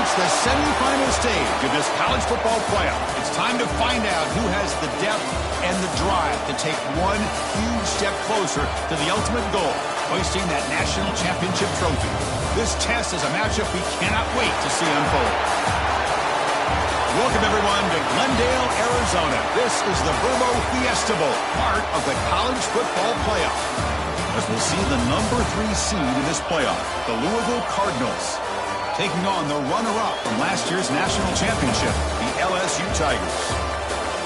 It's the semifinal stage of this college football playoff. It's time to find out who has the depth and the drive to take one huge step closer to the ultimate goal, hoisting that national championship trophy. This test is a matchup we cannot wait to see unfold. Welcome, everyone, to Glendale, Arizona. This is the Verbo Fiesta Bowl, part of the college football playoff. As we'll see the number 3 seed in this playoff, the Louisville Cardinals, taking on the runner-up from last year's national championship, the LSU Tigers.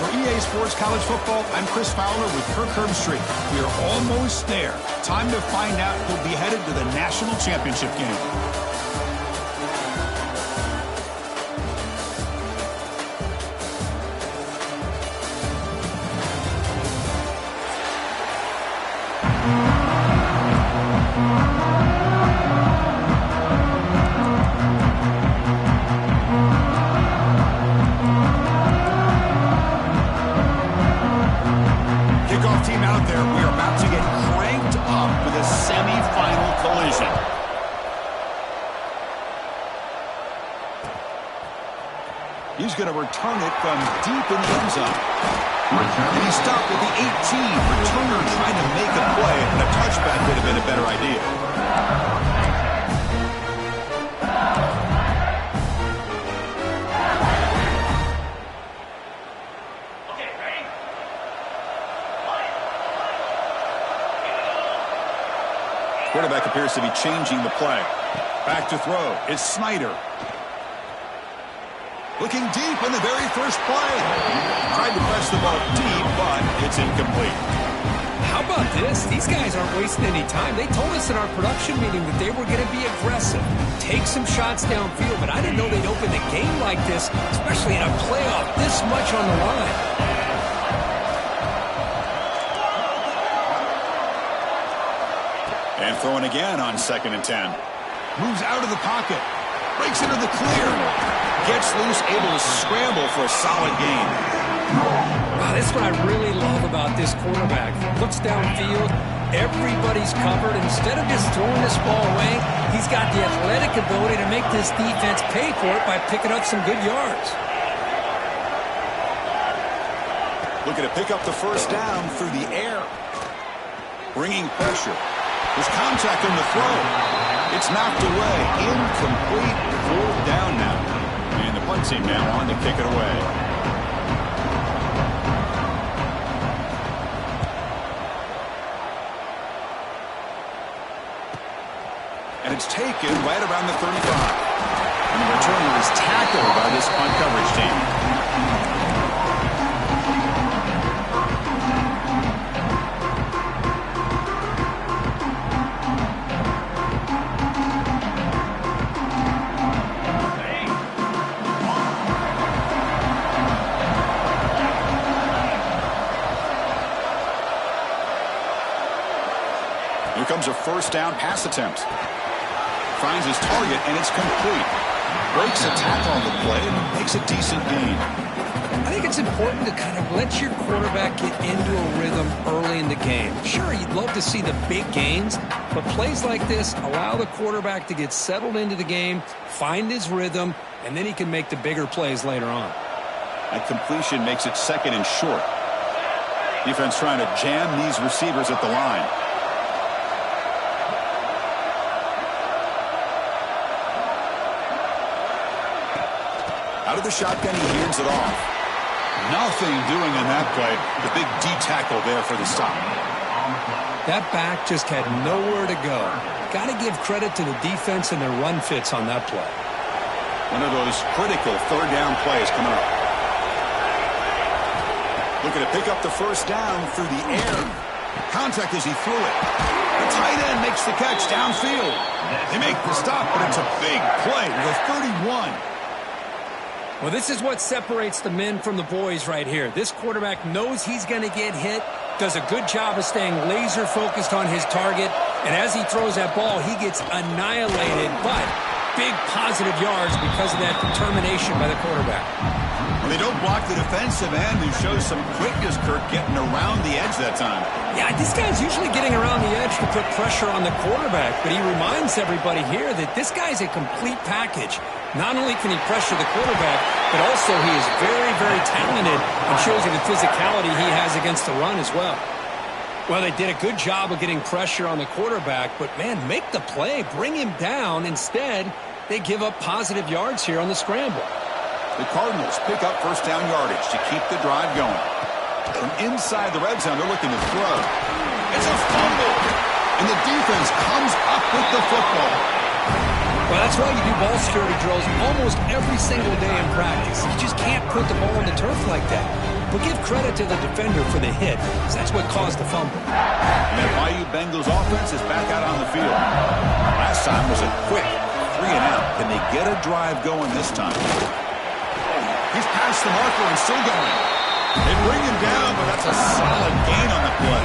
For EA Sports College Football, I'm Chris Fowler with Kirk Herbstreit. We are almost there. Time to find out who'll be headed to the national championship game. He's going to return it from deep in the end zone. And he stopped at the 18. Returner trying to make a play, and a touchback would have been a better idea. Okay, ready? Quarterback appears to be changing the play. Back to throw. It's Snyder. Looking deep in the very first play. Tried to press the ball deep, but it's incomplete. How about this? These guys aren't wasting any time. They told us in our production meeting that they were going to be aggressive, take some shots downfield, but I didn't know they'd open the game like this, especially in a playoff this much on the line. And throwing again on 2nd and 10. Moves out of the pocket. Breaks into the clear. Gets loose, able to scramble for a solid gain. Wow, that's what I really love about this quarterback. Looks downfield, everybody's covered. Instead of just throwing this ball away, he's got the athletic ability to make this defense pay for it by picking up some good yards. Looking to pick up the first down through the air. Bringing pressure. There's contact on the throw. It's knocked away. Incomplete. 4th down now. And the punt team now on to kick it away. And it's taken right around the 35. And the returner is tackled by this punt coverage team. Here comes a first down pass attempt. Finds his target, and it's complete. Breaks a tackle on the play and makes a decent gain. I think it's important to kind of let your quarterback get into a rhythm early in the game. Sure, you'd love to see the big gains, but plays like this allow the quarterback to get settled into the game, find his rhythm, and then he can make the bigger plays later on. That completion makes it 2nd and short. Defense trying to jam these receivers at the line. Out of the shotgun, he hands it off. Nothing doing on that play. The big D tackle there for the stop. That back just had nowhere to go. Got to give credit to the defense and their run fits on that play. One of those critical 3rd down plays coming up. Looking to pick up the first down through the air. Contact as he threw it. The tight end makes the catch downfield. They make the stop, but it's a big play to the 31. Well, this is what separates the men from the boys right here. This quarterback knows he's going to get hit, does a good job of staying laser focused on his target, and as he throws that ball, he gets annihilated, but big positive yards because of that determination by the quarterback. Well, They don't block the defensive end, who shows some quickness, Kirk, getting around the edge that time. Yeah, this guy's usually getting around the edge to put pressure on the quarterback, but he reminds everybody here that this guy's a complete package. Not only can he pressure the quarterback, but also he is very, very talented and shows you the physicality he has against the run as well. Well, they did a good job of getting pressure on the quarterback, but, man, make the play, bring him down. Instead, they give up positive yards here on the scramble. The Cardinals pick up first down yardage to keep the drive going. From inside the red zone, they're looking to throw. It's a fumble, and the defense comes up with the football. Well, that's why you do ball security drills almost every single day in practice. You just can't put the ball on the turf like that. But give credit to the defender for the hit, because that's what caused the fumble. And that Bayou Bengals offense is back out on the field. Last time was a quick 3-and-out. Can they get a drive going this time? He's past the marker and still going. They bring him down, but that's a solid gain on the play.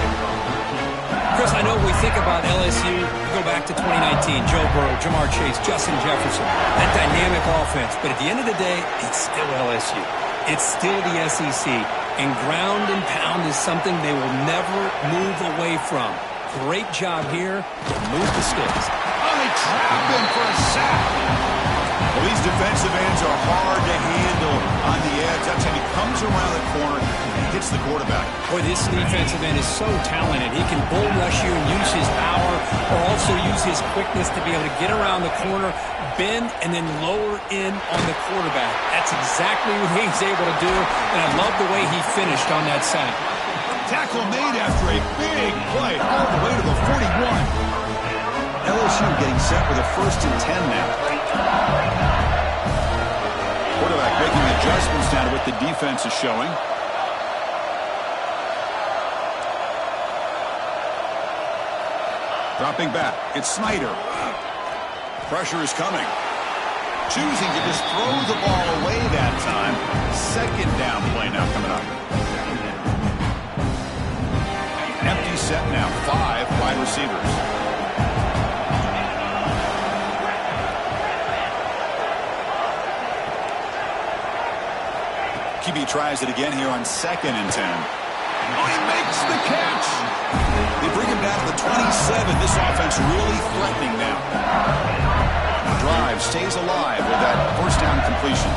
Chris, I know we think about LSU, we go back to 2019, Joe Burrow, Jamar Chase, Justin Jefferson, that dynamic offense. But at the end of the day, it's still LSU. It's still the SEC. And ground and pound is something they will never move away from. Great job here to move the sticks. Oh, they trap him for a sack. Well, these defensive ends are hard to handle on the edge. That's how he comes around the corner and hits the quarterback. Boy, this defensive end is so talented. He can bull rush you and use his power, or also use his quickness to be able to get around the corner, bend, and then lower in on the quarterback. That's exactly what he's able to do, and I love the way he finished on that sack. Tackle made after a big play all the way to the 41. LSU getting set with a 1st and 10 now. Quarterback making adjustments now to what the defense is showing. Dropping back, it's Snyder. Pressure is coming. Choosing to just throw the ball away that time. 2nd down play now coming up. Empty set now, 5 wide receivers. QB tries it again here on 2nd and 10. Oh, he makes the catch. They bring him down to the 27. This offense really threatening now. Drive stays alive with that 1st down completion.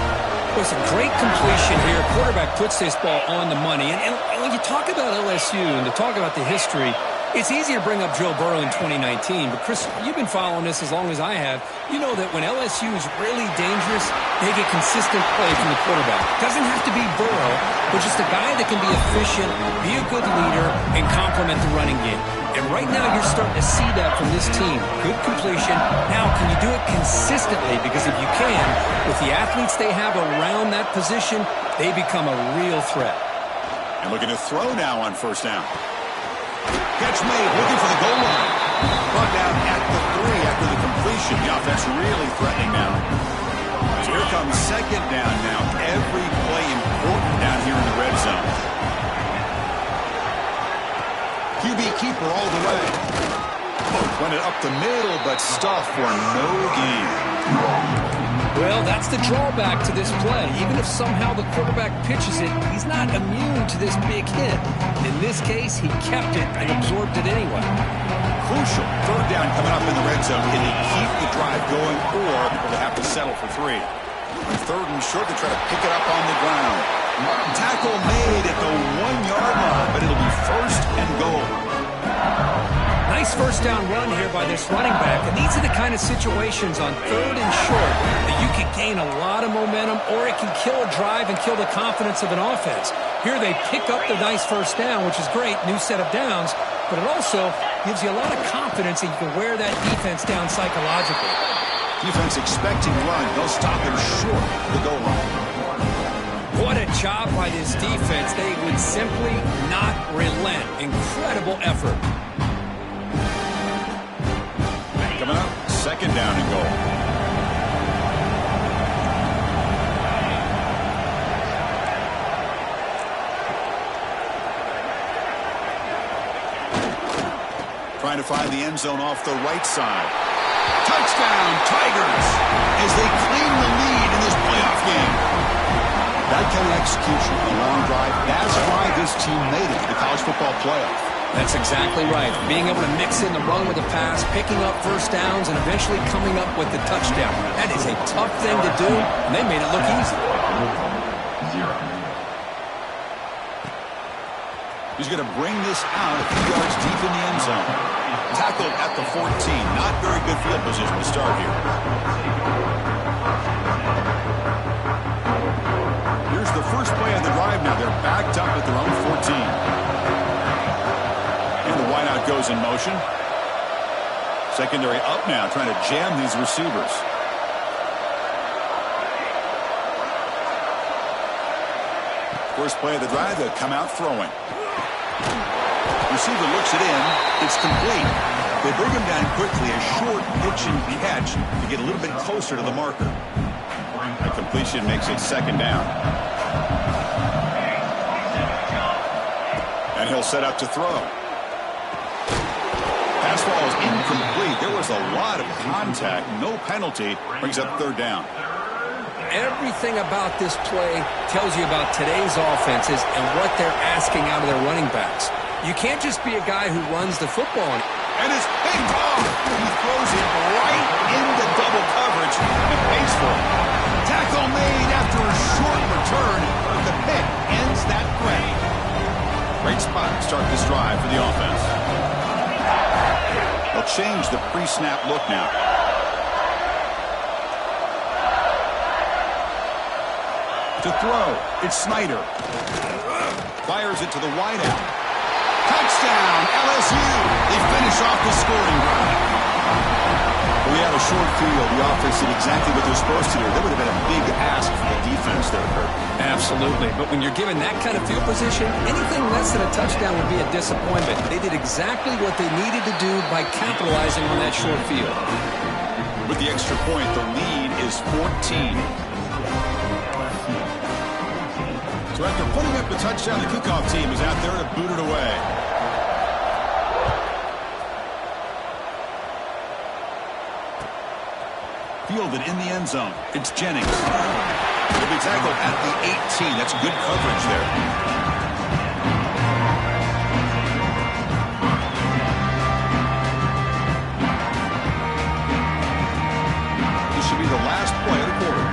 It was a great completion here. Quarterback puts this ball on the money. And when you talk about LSU and to talk about the history, it's easy to bring up Joe Burrow in 2019. But, Chris, you've been following this as long as I have. You know that when LSU is really dangerous, they get consistent play from the quarterback. Doesn't have to be Burrow, but just a guy that can be efficient, be a good leader, and complement the running game. And right now you're starting to see that from this team. Good completion. Now, can you do it consistently? Because if you can, with the athletes they have around that position, they become a real threat. And looking to throw now on 1st down. Catch made, looking for the goal line. Brought down at the 3 after the completion. The offense really threatening now. So here comes 2nd down now. Every play important down here in the red zone. QB keeper all the way. Went it up the middle, but stuffed for no gain. Well, that's the drawback to this play. Even if somehow the quarterback pitches it, he's not immune to this big hit. In this case, he kept it and absorbed it anyway. Crucial 3rd down coming up in the red zone. Can they keep the drive going, or will they have to settle for 3? On 3rd and short, they try to pick it up on the ground. Tackle made at the 1-yard line, but it'll be 1st and goal. Nice 1st down run here by this running back. And these are the kind of situations on 3rd and short that you can gain a lot of momentum, or it can kill a drive and kill the confidence of an offense. Here they pick up the nice 1st down, which is great, new set of downs, but it also gives you a lot of confidence that you can wear that defense down psychologically. Defense expecting run. They'll stop him short of the goal line. What a job by this defense. They would simply not relent. Incredible effort. Coming up, 2nd down and goal. Trying to find the end zone off the right side. Touchdown, Tigers, as they claim the lead in this playoff game. Eye-catching execution, a long drive. That's why this team made it to the college football playoff. That's exactly right. Being able to mix in the run with the pass, picking up first downs, and eventually coming up with the touchdown. That is a tough thing to do, and they made it look easy. He's going to bring this out a few yards deep in the end zone. Tackled at the 14. Not very good field position to start here. Here's the first play of the drive now. They're backed up at their own 14. And the wideout goes in motion. Secondary up now, trying to jam these receivers. First play of the drive, they'll come out throwing. Receiver looks it in. It's complete. They bring him down quickly, a short pitch and catch to get a little bit closer to the marker. That completion makes it second down. And he'll set up to throw. Pass ball is incomplete. There was a lot of contact. No penalty. Brings up third down. Everything about this play tells you about today's offenses and what they're asking out of their running backs. You can't just be a guy who runs the football. And it's picked off. He throws it right into double coverage and pays for it. Tackle made after a short return, but the pick ends that threat. Great spot to start this drive for the offense. They'll change the pre-snap look now. To throw, it's Snyder. Fires it to the wideout. Touchdown, LSU. They finish off the scoring drive. We had a short field. The offense did exactly what they're supposed to do. That would have been a big ask for the defense there, Kurt. Absolutely. But when you're given that kind of field position, anything less than a touchdown would be a disappointment. They did exactly what they needed to do by capitalizing on that short field. With the extra point, the lead is 14. So after putting up the touchdown, the kickoff team is out there to boot it away. Fielded in the end zone. It's Jennings. He'll be tackled at the 18. That's good coverage there. This should be the last play of the quarter.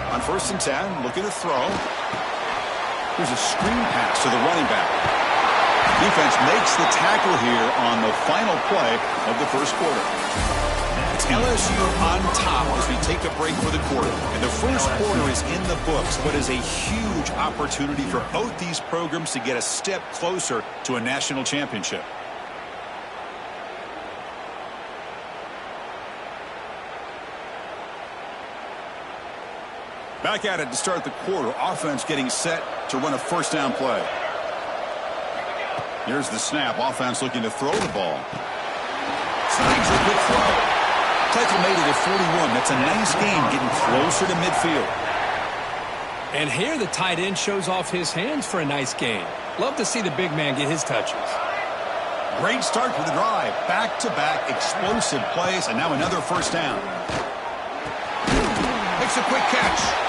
On 1st and 10, looking to throw. There's a screen pass to the running back. Defense makes the tackle here on the final play of the first quarter. It's LSU on top as we take a break for the quarter. And the first quarter is in the books, but is a huge opportunity for both these programs to get a step closer to a national championship. Back at it to start the quarter. Offense getting set to run a first down play. Here's the snap. Offense looking to throw the ball. Snags a quick throw. Tackle made it at 41. That's a nice game getting closer to midfield. And here the tight end shows off his hands for a nice game. Love to see the big man get his touches. Great start for the drive. Back-to-back explosive plays, and now another first down. Makes a quick catch.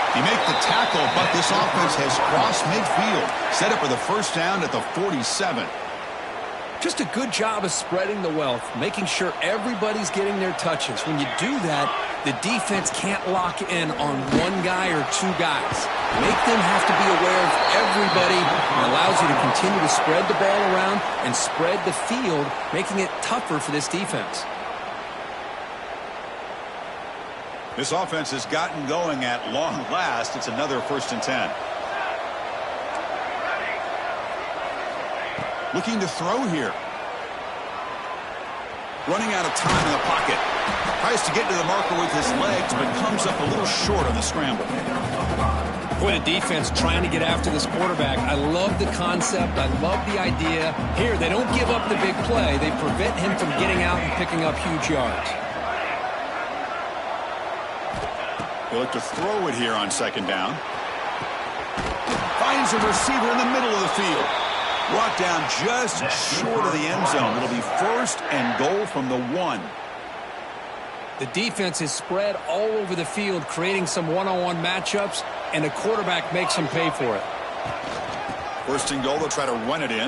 He makes the tackle, but this offense has crossed midfield. Set up for the first down at the 47. Just a good job of spreading the wealth, making sure everybody's getting their touches. When you do that, the defense can't lock in on one guy or two guys. Make them have to be aware of everybody. It allows you to continue to spread the ball around and spread the field, making it tougher for this defense. This offense has gotten going at long last. It's another 1st and 10. Looking to throw here. Running out of time in the pocket. Tries to get to the marker with his legs, but comes up a little short on the scramble. Boy, the defense trying to get after this quarterback. I love the concept. I love the idea. Here, they don't give up the big play. They prevent him from getting out and picking up huge yards. They look to throw it here on 2nd down. Finds a receiver in the middle of the field. Brought down just short of the end zone. It'll be 1st and goal from the 1. The defense is spread all over the field, creating some one-on-one matchups, and the quarterback makes them pay for it. First and goal, they'll try to run it in.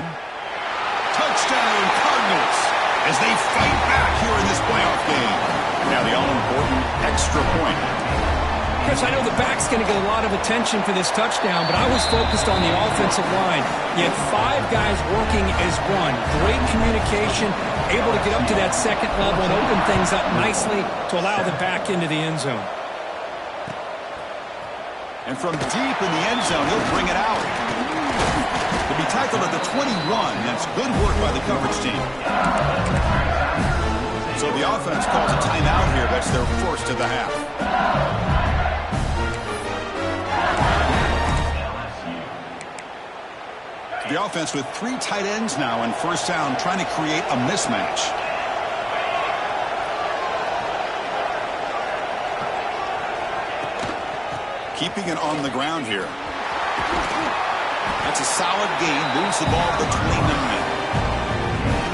Touchdown, Cardinals, as they fight back here in this playoff game. Now the all-important extra point. Chris, I know the back's going to get a lot of attention for this touchdown, but I was focused on the offensive line. You had 5 guys working as one. Great communication, able to get up to that second level and open things up nicely to allow the back into the end zone. And from deep in the end zone, he'll bring it out. To be tackled at the 21, that's good work by the coverage team. So the offense calls a timeout here. That's their first of the half. The offense with 3 tight ends now on first down, trying to create a mismatch. Keeping it on the ground here. That's a solid gain. Moves the ball to 29.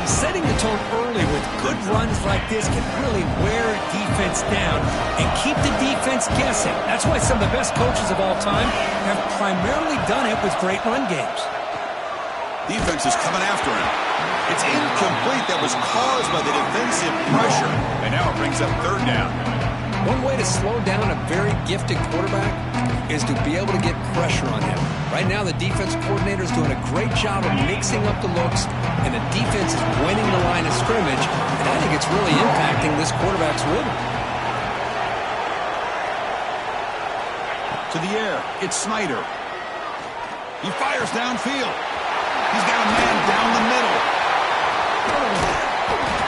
Setting the tone early with good runs like this can really wear defense down and keep the defense guessing. That's why some of the best coaches of all time have primarily done it with great run games. Defense is coming after him. It's incomplete. That was caused by the defensive pressure. And now it brings up third down. One way to slow down a very gifted quarterback is to be able to get pressure on him. Right now, the defense coordinator is doing a great job of mixing up the looks, and the defense is winning the line of scrimmage, and I think it's really impacting this quarterback's rhythm. To the air, it's Snyder. He fires downfield. He's got a man down the middle.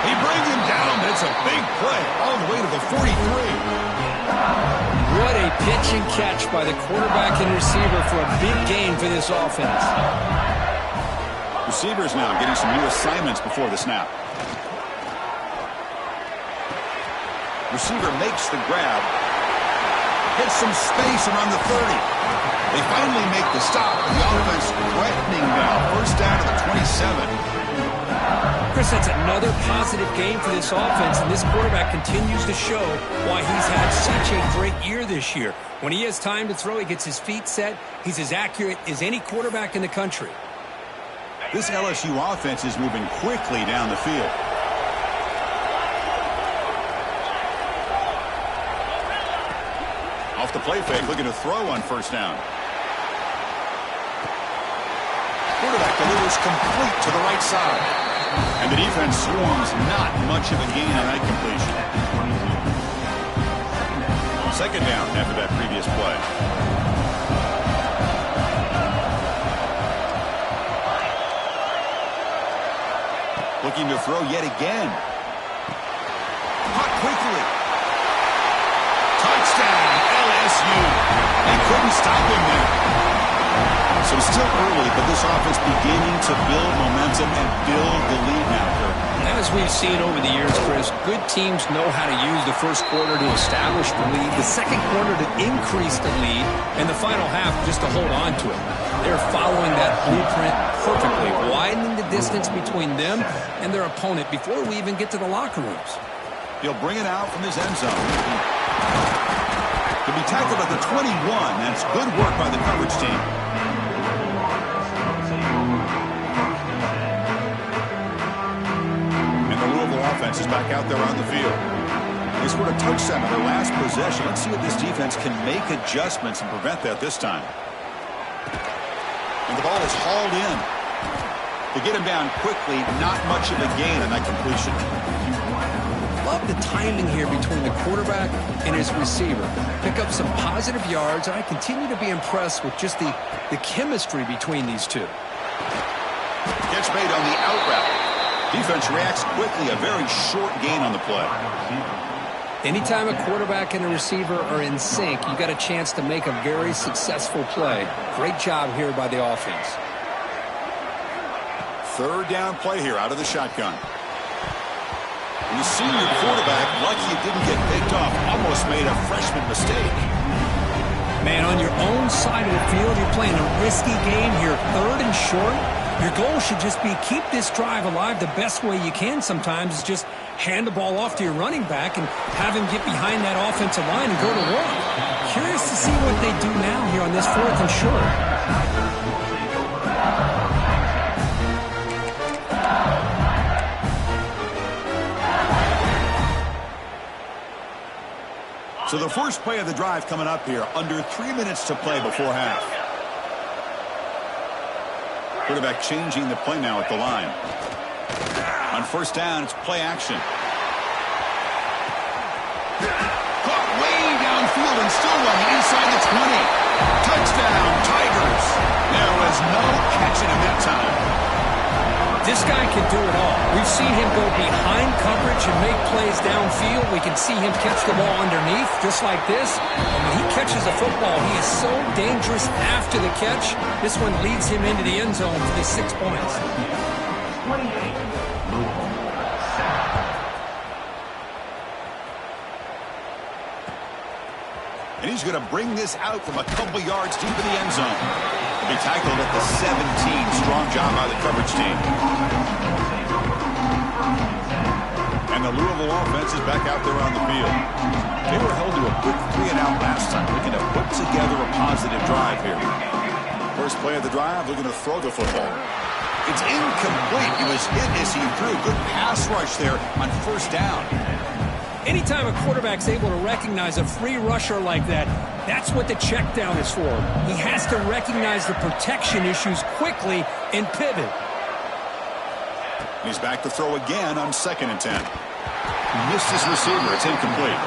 He brings him down, but it's a big play all the way to the 43. What a pitch and catch by the quarterback and receiver for a big gain for this offense. Receivers now getting some new assignments before the snap. Receiver makes the grab. Hits some space around the 30. They finally make the stop. The offense threatening now. First down to the 27. Chris, that's another positive game for this offense, and this quarterback continues to show why he's had such a great year this year. When he has time to throw, he gets his feet set. He's as accurate as any quarterback in the country. This LSU offense is moving quickly down the field. Off the play fake, looking to throw on first down. Quarterback delivers complete to the right side. And the defense swarms, not much of a gain on that completion. Second down after that previous play. Looking to throw yet again. Caught quickly. Touchdown, LSU. They couldn't stop him there. So it's still early, but this offense beginning to build momentum and build the lead now, Kirk. As we've seen over the years, Chris, good teams know how to use the first quarter to establish the lead, the second quarter to increase the lead, and the final half just to hold on to it. They're following that blueprint perfectly, widening the distance between them and their opponent before we even get to the locker rooms. He'll bring it out from his end zone. To be tackled at the 21, that's good work by the coverage team. Offense is back out there on the field. They scored a touchdown on their last possession. Let's see if this defense can make adjustments and prevent that this time. And the ball is hauled in. To get him down quickly, not much of a gain on that completion. Love the timing here between the quarterback and his receiver. Pick up some positive yards. I continue to be impressed with just the chemistry between these two. Catch made on the out route. Defense reacts quickly, a very short gain on the play. Anytime a quarterback and a receiver are in sync, you got a chance to make a very successful play. Great job here by the offense. Third down play here out of the shotgun. The senior quarterback, lucky it didn't get picked off, almost made a freshman mistake. Man, on your own side of the field, you're playing a risky game here. Third and short. Your goal should just be keep this drive alive the best way you can sometimes is just hand the ball off to your running back and have him get behind that offensive line and go to work. Curious to see what they do now here on this 4th and short. So the first play of the drive coming up here, under 3 minutes to play before half. Quarterback changing the play now at the line. On first down, it's play action. Caught way downfield and still running inside the 20. Touchdown, Tigers. There was no catching him that time. This guy can do it all. We've seen him go behind coverage and make plays downfield. We can see him catch the ball underneath, just like this. And when he catches a football, he is so dangerous after the catch. This one leads him into the end zone for the 6 points. And he's going to bring this out from a couple yards deep in the end zone. He'll be tackled at the 17. Strong job by the coverage team. And the Louisville offense is back out there on the field. They were held to a quick 3-and-out last time, looking to put together a positive drive here. First play of the drive, looking to throw the football. It's incomplete. He was hit as he threw. Good pass rush there on first down. Anytime a quarterback's able to recognize a free rusher like that, that's what the check down is for. He has to recognize the protection issues quickly and pivot. He's back to throw again on 2nd and 10. He missed his receiver. It's incomplete.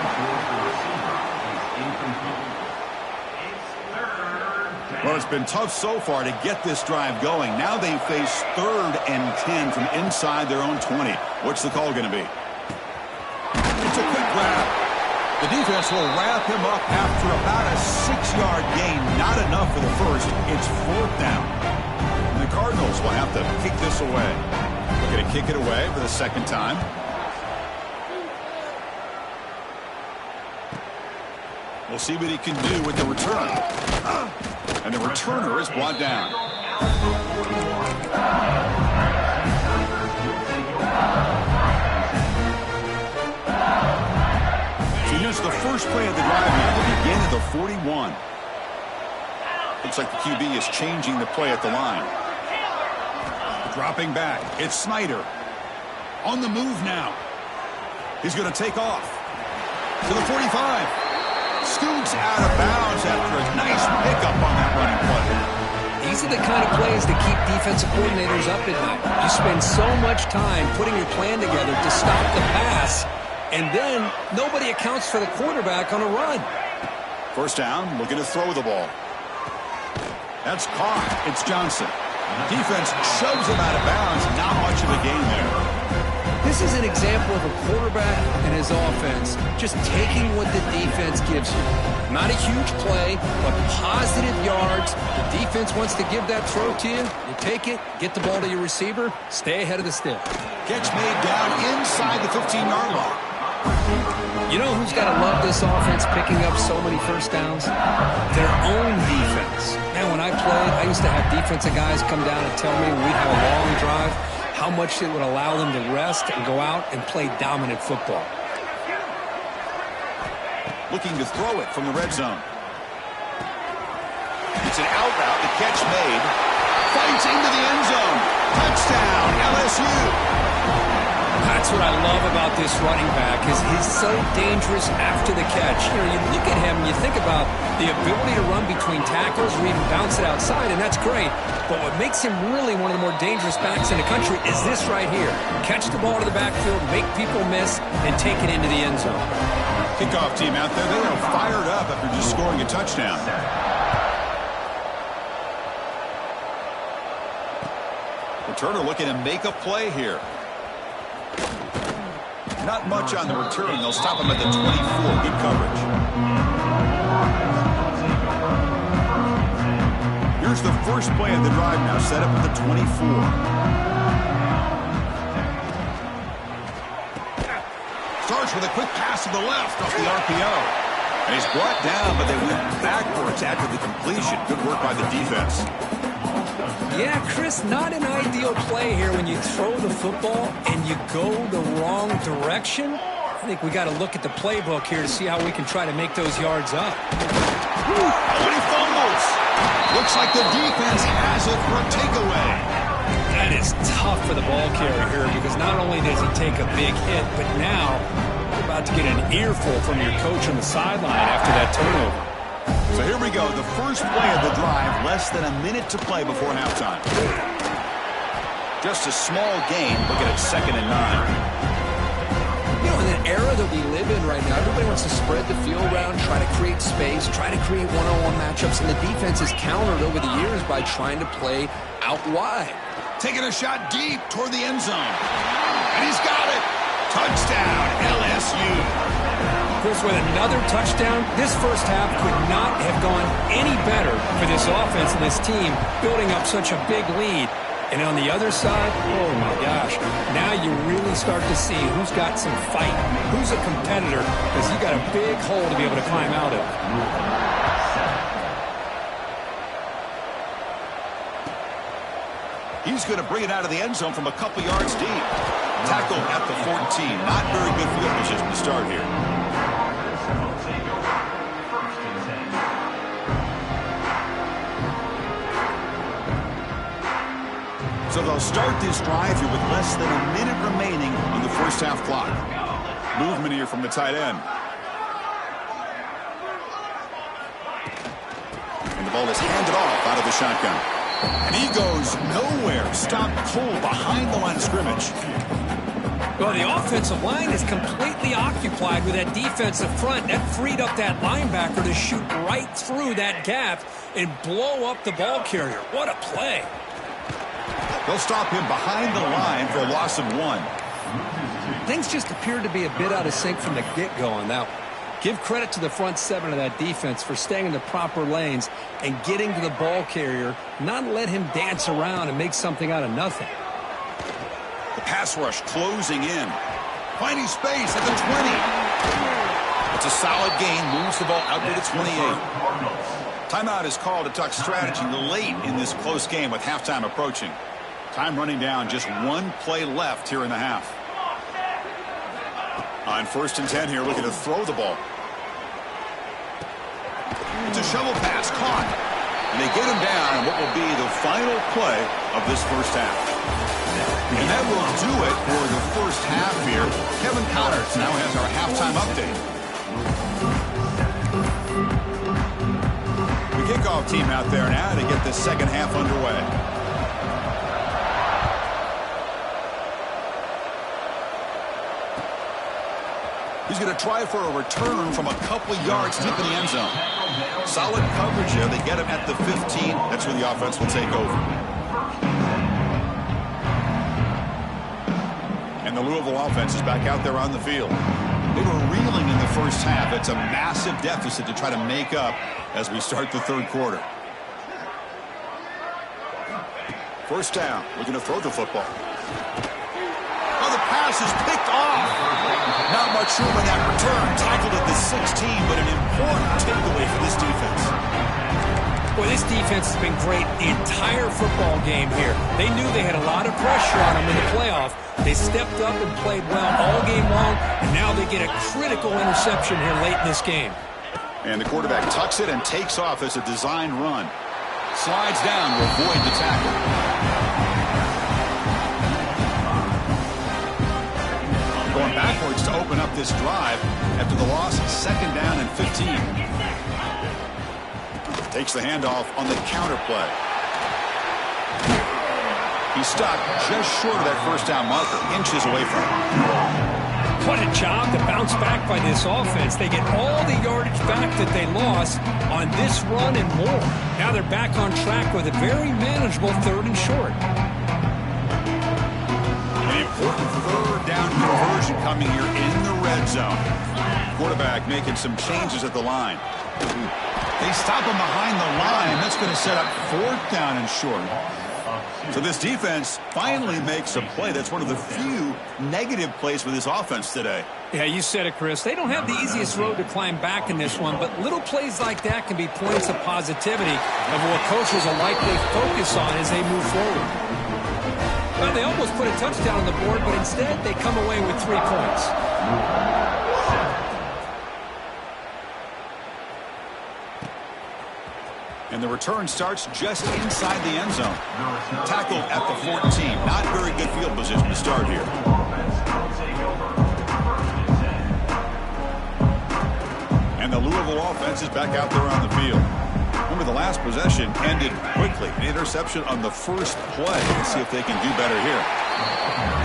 Well, it's been tough so far to get this drive going. Now they face 3rd and 10 from inside their own 20. What's the call going to be? It's a quick grab. The defense will wrap him up after about a 6-yard gain. Not enough for the first. It's 4th down. And the Cardinals will have to kick this away. They're going to kick it away for the 2nd time. We'll see what he can do with the return. And the returner is brought down. Here's the first play of the drive now. They begin at the 41. Looks like the QB is changing the play at the line. Dropping back. It's Snyder. On the move now. He's going to take off. To the 45. Scoots out of bounds after a nice pickup on that running play. These are the kind of plays that keep defensive coordinators up at night. You spend so much time putting your plan together to stop the pass, and then nobody accounts for the quarterback on a run. First down, looking to throw the ball. That's caught. It's Johnson. Defense shoves him out of bounds. Not much of a gain there. This is an example of a quarterback and his offense just taking what the defense gives you. Not a huge play, but positive yards. The defense wants to give that throw to you. You take it, get the ball to your receiver, stay ahead of the stick. Catch made down inside the 15-yard line. You know who's got to love this offense picking up so many first downs? Their own defense. Man, when I played, I used to have defensive guys come down and tell me when we'd have a long drive how much it would allow them to rest and go out and play dominant football. Looking to throw it from the red zone. It's an out route. The catch made. Fights into the end zone. Touchdown, LSU. That's what I love about this running back is he's so dangerous after the catch. You know, you look at him and you think about the ability to run between tackles or even bounce it outside, and that's great. But what makes him really one of the more dangerous backs in the country is this right here. Catch the ball to the backfield, make people miss, and take it into the end zone. Kickoff team out there, they are fired up after just scoring a touchdown. Returner looking to make a play here. Not much on the return. They'll stop him at the 24. Good coverage. Here's the first play of the drive now, set up at the 24. Starts with a quick pass to the left off the RPO. And he's brought down, but they went backwards after the completion. Good work by the defense. Yeah, Chris, not an ideal play here when you throw the football and you go the wrong direction. I think we got to look at the playbook here to see how we can try to make those yards up. When he fumbles, looks like the defense has it for a takeaway. That is tough for the ball carrier here because not only does he take a big hit, but now you're about to get an earful from your coach on the sideline after that turnover. So here we go, the first play of the drive, less than a minute to play before halftime. Just a small gain, looking at 2nd and 9. You know, in an era that we live in right now, everybody wants to spread the field around, try to create space, try to create one-on-one matchups, and the defense has countered over the years by trying to play out wide. Taking a shot deep toward the end zone. And he's got it. Touchdown, LSU. Chris, with another touchdown, this first half could not have gone any better for this offense and this team, building up such a big lead. And on the other side, oh my gosh, now you really start to see who's got some fight, who's a competitor, because you got a big hole to be able to climb out of. He's going to bring it out of the end zone from a couple yards deep. Tackle at the 14. Not very good field position to start here. So they'll start this drive here with less than a minute remaining on the first half clock. Movement here from the tight end. And the ball is handed off out of the shotgun. And he goes nowhere. Stopped cold behind the line of scrimmage. Well, the offensive line is completely occupied with that defensive front. That freed up that linebacker to shoot right through that gap and blow up the ball carrier. What a play. They'll stop him behind the line for a loss of 1. Things just appeared to be a bit out of sync from the get-go on that one. Give credit to the front 7 of that defense for staying in the proper lanes and getting to the ball carrier, not let him dance around and make something out of nothing. The pass rush closing in. Finding space at the 20. It's a solid gain. Moves the ball out to the 28. Timeout is called to talk strategy late in this close game with halftime approaching. Time running down, just 1 play left here in the half. On 1st and 10 here, looking to throw the ball. It's a shovel pass, caught. And they get him down on what will be the final play of this first half. And that will do it for the first half here. Kevin Connors now has our halftime update. The kickoff team out there now to get the second half underway. He's going to try for a return from a couple yards deep in the end zone. Solid coverage here. They get him at the 15. That's where the offense will take over. And the Louisville offense is back out there on the field. They were reeling in the first half. It's a massive deficit to try to make up as we start the third quarter. First down. Looking to throw the football. Oh, the pass is picked off. Not much room in that return. Tackled at the 16, but an important takeaway for this defense. Well, this defense has been great the entire football game here. They knew they had a lot of pressure on them in the playoff. They stepped up and played well all game long, and now they get a critical interception here late in this game. And the quarterback tucks it and takes off as a designed run. Slides down to avoid the tackle. Going backwards to open up this drive after the loss of 2nd down and 15. Takes the handoff on the counter play. He's stuck just short of that first down marker, inches away from it. What a job to bounce back by this offense. They get all the yardage back that they lost on this run and more. Now they're back on track with a very manageable 3rd and short. An important 3rd down conversion coming here in the red zone. Quarterback making some changes at the line. They stop him behind the line. That's going to set up 4th down and short. So this defense finally makes a play. That's one of the few negative plays for this offense today. Yeah, you said it, Chris. They don't have the easiest road to climb back in this one, but little plays like that can be points of positivity of what coaches will likely focus on as they move forward. Well, they almost put a touchdown on the board, but instead they come away with 3 points. And the return starts just inside the end zone. Tackled at the 14. Not very good field position to start here. And the Louisville offense is back out there on the field. Remember, the last possession ended quickly. An interception on the first play. Let's see if they can do better here.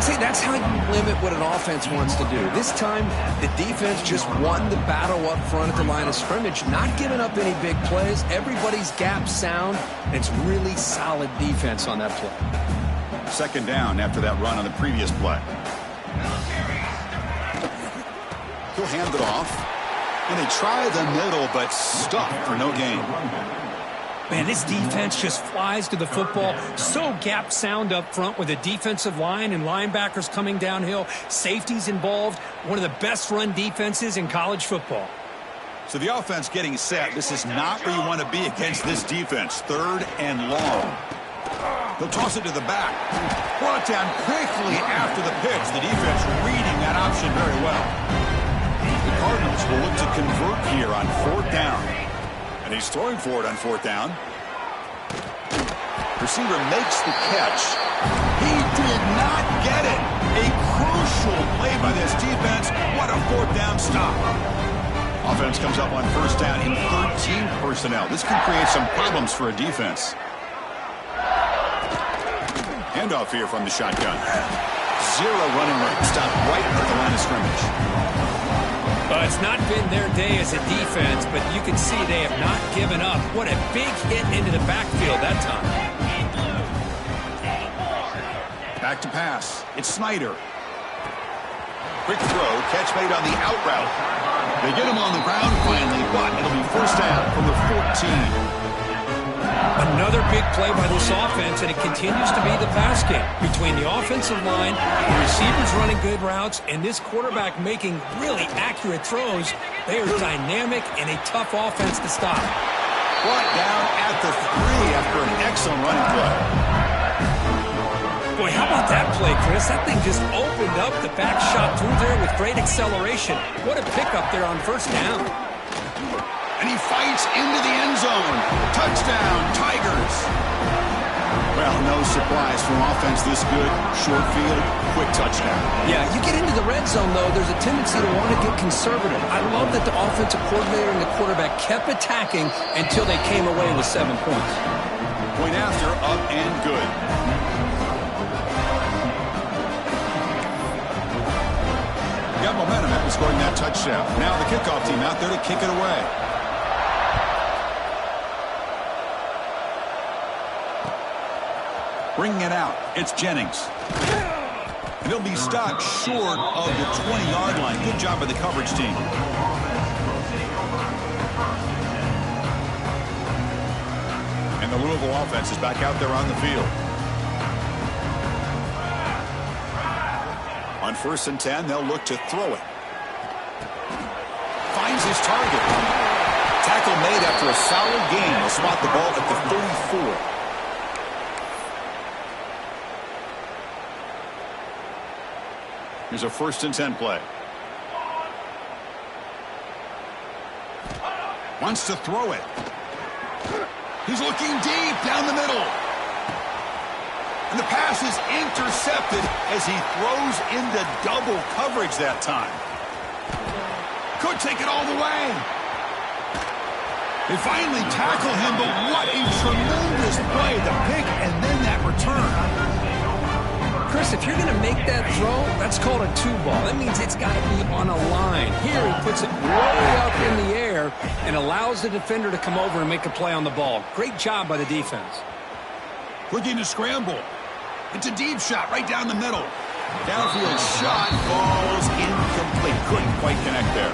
See, that's how you limit what an offense wants to do. This time, the defense just won the battle up front at the line of scrimmage, not giving up any big plays. Everybody's gap sound. It's really solid defense on that play. Second down after that run on the previous play. He'll hand it off. And they try the middle, but stuck for no gain. Man, this defense just flies to the football. So gap sound up front with a defensive line and linebackers coming downhill. Safeties involved. One of the best run defenses in college football. So the offense getting set. This is not where you want to be against this defense. 3rd and long. They'll toss it to the back. Brought down quickly after the pitch. The defense reading that option very well. The Cardinals will look to convert here on 4th down. And he's throwing for it on 4th down. Receiver makes the catch. He did not get it. A crucial play by this defense. What a 4th down stop. Offense comes up on 1st down in 13 personnel. This can create some problems for a defense. Handoff here from the shotgun. 0 running room. Stop right at the line of scrimmage. It's not been their day as a defense, but you can see they have not given up. What a big hit into the backfield that time. Back to pass. It's Snyder. Quick throw. Catch made on the out route. They get him on the ground finally, but it'll be 1st down from the 14. Another big play by this offense, and it continues to be the pass game between the offensive line, the receivers running good routes, and this quarterback making really accurate throws. They are dynamic and a tough offense to stop. Brought down at the 3 after an excellent running play. Boy, how about that play, Chris? That thing just opened up. The back shot through there with great acceleration. What a pickup there on 1st down. And he fights into the end zone. Touchdown, Tigers. Well, no surprise from offense this good. Short field, quick touchdown. Yeah, you get into the red zone, though, there's a tendency to want to get conservative. I love that the offensive coordinator and the quarterback kept attacking until they came away with 7 points. Point after, up and good. Got momentum after scoring that touchdown. Now the kickoff team out there to kick it away. Bringing it out, it's Jennings. And he'll be stopped short of the 20-yard line. Good job by the coverage team. And the Louisville offense is back out there on the field. On 1st and 10, they'll look to throw it. Finds his target. Tackle made after a solid gain. They'll spot the ball at the 34. Here's a 1st and 10 play. Wants to throw it. He's looking deep down the middle. And the pass is intercepted as he throws into double coverage that time. Could take it all the way. They finally tackle him, but what a tremendous play. The pick and then that return. Chris, if you're going to make that throw, that's called a 2-ball. That means it's got to be on a line. Here he puts it way up in the air and allows the defender to come over and make a play on the ball. Great job by the defense. Looking to scramble. It's a deep shot right down the middle. Downfield shot falls incomplete. Couldn't quite connect there.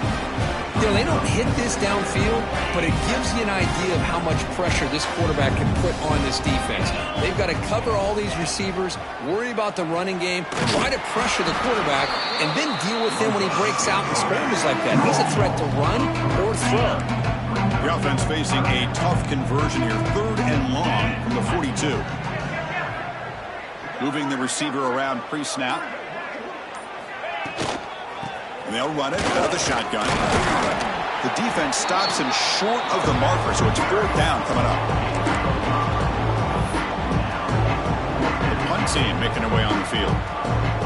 You know, they don't hit this downfield, but it gives you an idea of how much pressure this quarterback can put on this defense. They've got to cover all these receivers, worry about the running game, try to pressure the quarterback, and then deal with him when he breaks out and scrambles like that. He's a threat to run or throw. The offense facing a tough conversion here. 3rd and long from the 42. Moving the receiver around pre-snap. And they'll run it out of the shotgun. The defense stops him short of the marker, so it's 4th down coming up. The punt team making their way on the field.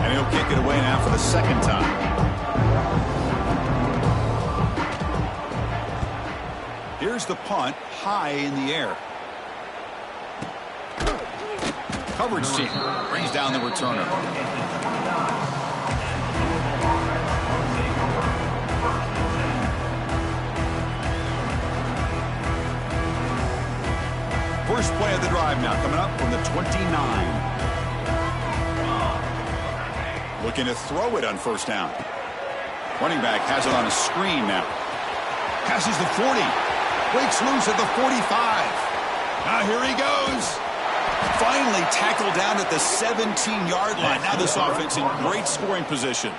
And he'll kick it away now for the 2nd time. Here's the punt, high in the air. Coverage team brings down the returner. First play of the drive now coming up from the 29. Looking to throw it on 1st down. Running back has it on a screen now. Passes the 40. Breaks loose at the 45. Now here he goes. Finally tackled down at the 17-yard line. Now this offense in great scoring position.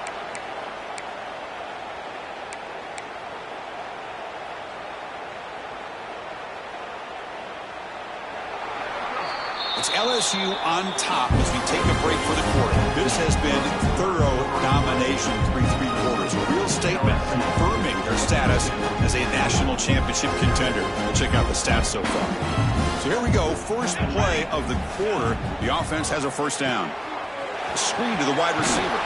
It's LSU on top as we take a break for the quarter. This has been thorough domination through 3 quarters. A real statement confirming their status as a national championship contender. We'll check out the stats so far. So here we go. First play of the quarter. The offense has a 1st down. Screen to the wide receiver.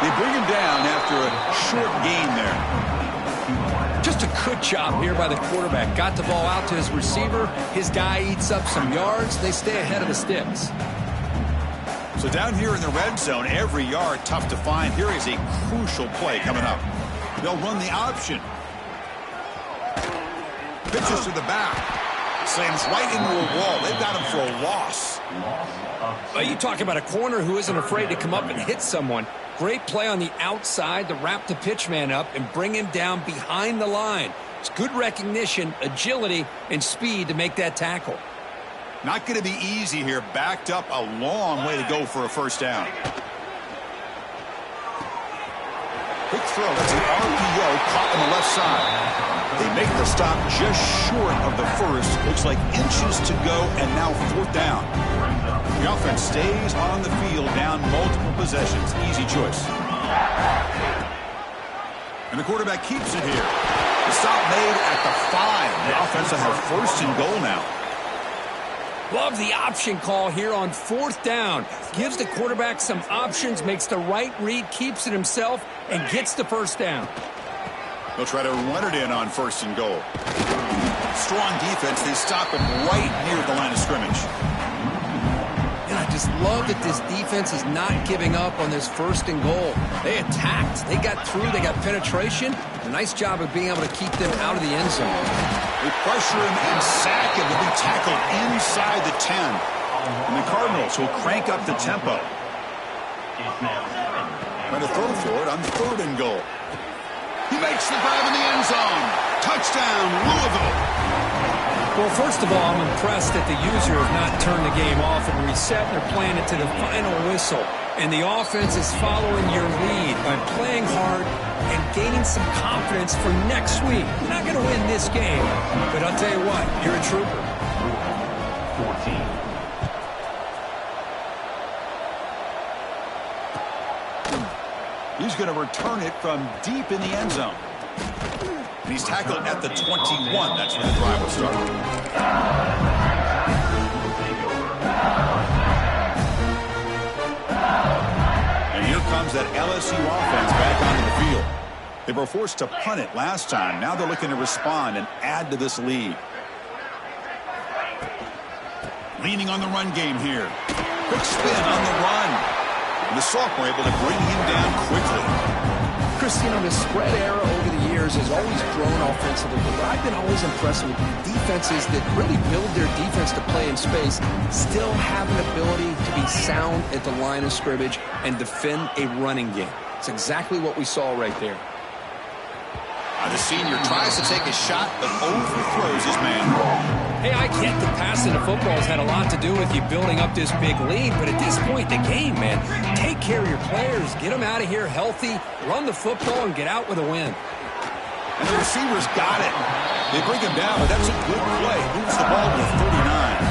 They bring him down after a short gain there. Just a good job here by the quarterback. Got the ball out to his receiver. His guy eats up some yards. They stay ahead of the sticks. So down here in the red zone, every yard tough to find. Here is a crucial play coming up. They'll run the option. Pitches to the back. Slams right into a wall. They've got him for a loss. Well, you talk about a corner who isn't afraid to come up and hit someone. Great play on the outside to wrap the pitch man up and bring him down behind the line. It's good recognition, agility, and speed to make that tackle. Not going to be easy here. Backed up a long way to go for a 1st down. Quick throw. That's an RPO caught on the left side. They make the stop just short of the 1st. Looks like inches to go, and now 4th down. The offense stays on the field, down multiple possessions. Easy choice. And the quarterback keeps it here. The stop made at the 5. The offense will have 1st and goal now. Love the option call here on 4th down. Gives the quarterback some options, makes the right read, keeps it himself, and gets the 1st down. They'll try to run it in on 1st and goal. Strong defense. They stop him right near the line of scrimmage. And I just love that this defense is not giving up on this 1st and goal. They attacked. They got through. They got penetration. A nice job of being able to keep them out of the end zone. They pressure him and sack him. He'll be tackled inside the 10. And the Cardinals will crank up the tempo. Trying to throw for it on 3rd and goal. He makes the grab in the end zone. Touchdown, Louisville. Well, first of all, I'm impressed that the user has not turned the game off and reset. They're playing it to the final whistle. And the offense is following your lead by playing hard and gaining some confidence for next week. You're not going to win this game, but I'll tell you what, you're a trooper. 14. He's going to return it from deep in the end zone. And he's tackled at the 21. That's where the drive will start. And here comes that LSU offense back onto the field. They were forced to punt it last time. Now they're looking to respond and add to this lead. Leaning on the run game here. Quick spin on the run. And the sophomore able to bring him down quickly. Chris, you know, the spread era over the years has always grown offensively, but I've been always impressed with defenses that really build their defense to play in space, still have an ability to be sound at the line of scrimmage and defend a running game. It's exactly what we saw right there. The senior tries to take a shot, but overthrows his man. Hey, I get that passing the football has had a lot to do with you building up this big lead, but at this point in the game, man, take care of your players, get them out of here healthy, run the football, and get out with a win. And the receivers got it. They bring him down, but that's a good play. Moves the ball to 39.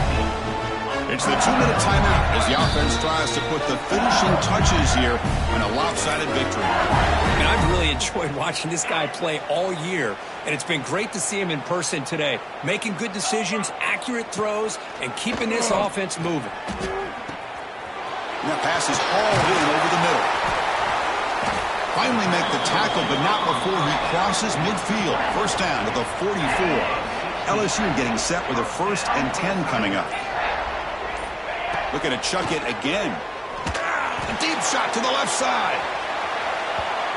It's the 2-minute timeout as the offense tries to put the finishing touches here on a lopsided victory. And I've really enjoyed watching this guy play all year, and it's been great to see him in person today, making good decisions, accurate throws, and keeping this offense moving. And that pass is hauled in over the middle. Finally make the tackle, but not before he crosses midfield. First down to the 44. LSU getting set with a 1st and 10 coming up. Looking to chuck it again. A deep shot to the left side.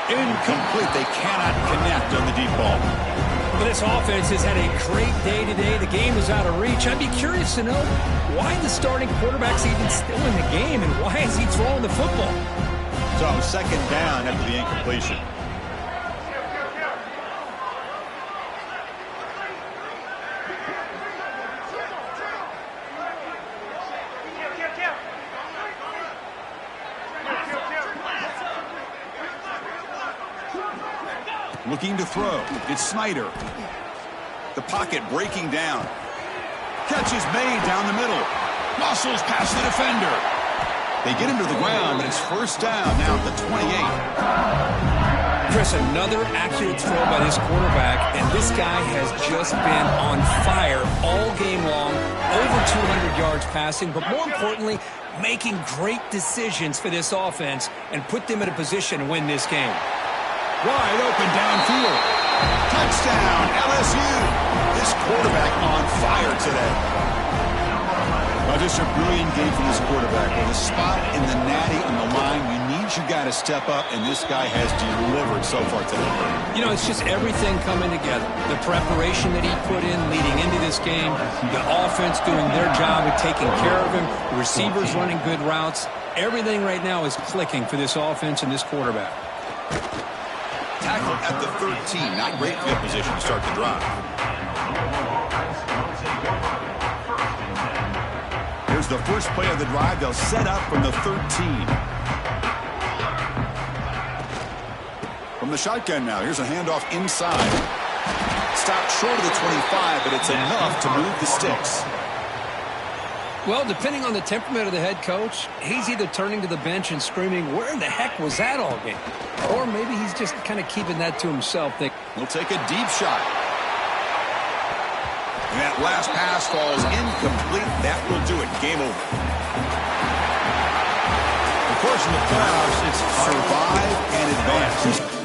Incomplete. They cannot connect on the deep ball. Well, this offense has had a great day today. The game is out of reach. I'd be curious to know why the starting quarterback's even still in the game and why is he throwing the football? So, 2nd down after the incompletion. Looking to throw. It's Snyder. The pocket breaking down. Catch is made down the middle. Muscles past the defender. They get him to the ground, but it's 1st down now at the 28. Chris, another accurate throw by this quarterback, and this guy has just been on fire all game long, over 200 yards passing, but more importantly, making great decisions for this offense and put them in a position to win this game. Wide open downfield. Touchdown, LSU. This quarterback on fire today. Well, just a brilliant game from this quarterback. With a spot in the natty on the line, you need your guy to step up, and this guy has delivered so far today. You know, it's just everything coming together. The preparation that he put in leading into this game, the offense doing their job of taking care of him, the receivers running good routes. Everything right now is clicking for this offense and this quarterback. Tackle at the 13. Not great field position to start the drive. Here's the first play of the drive. They'll set up from the 13. From the shotgun now. Here's a handoff inside. Stopped short of the 25, but it's enough to move the sticks. Well, depending on the temperament of the head coach, he's either turning to the bench and screaming, where in the heck was that all game? Or maybe he's just kind of keeping that to himself. He'll take a deep shot. And that last pass falls incomplete. That will do it. Game over. Of course, in the playoffs, it's survive and advance.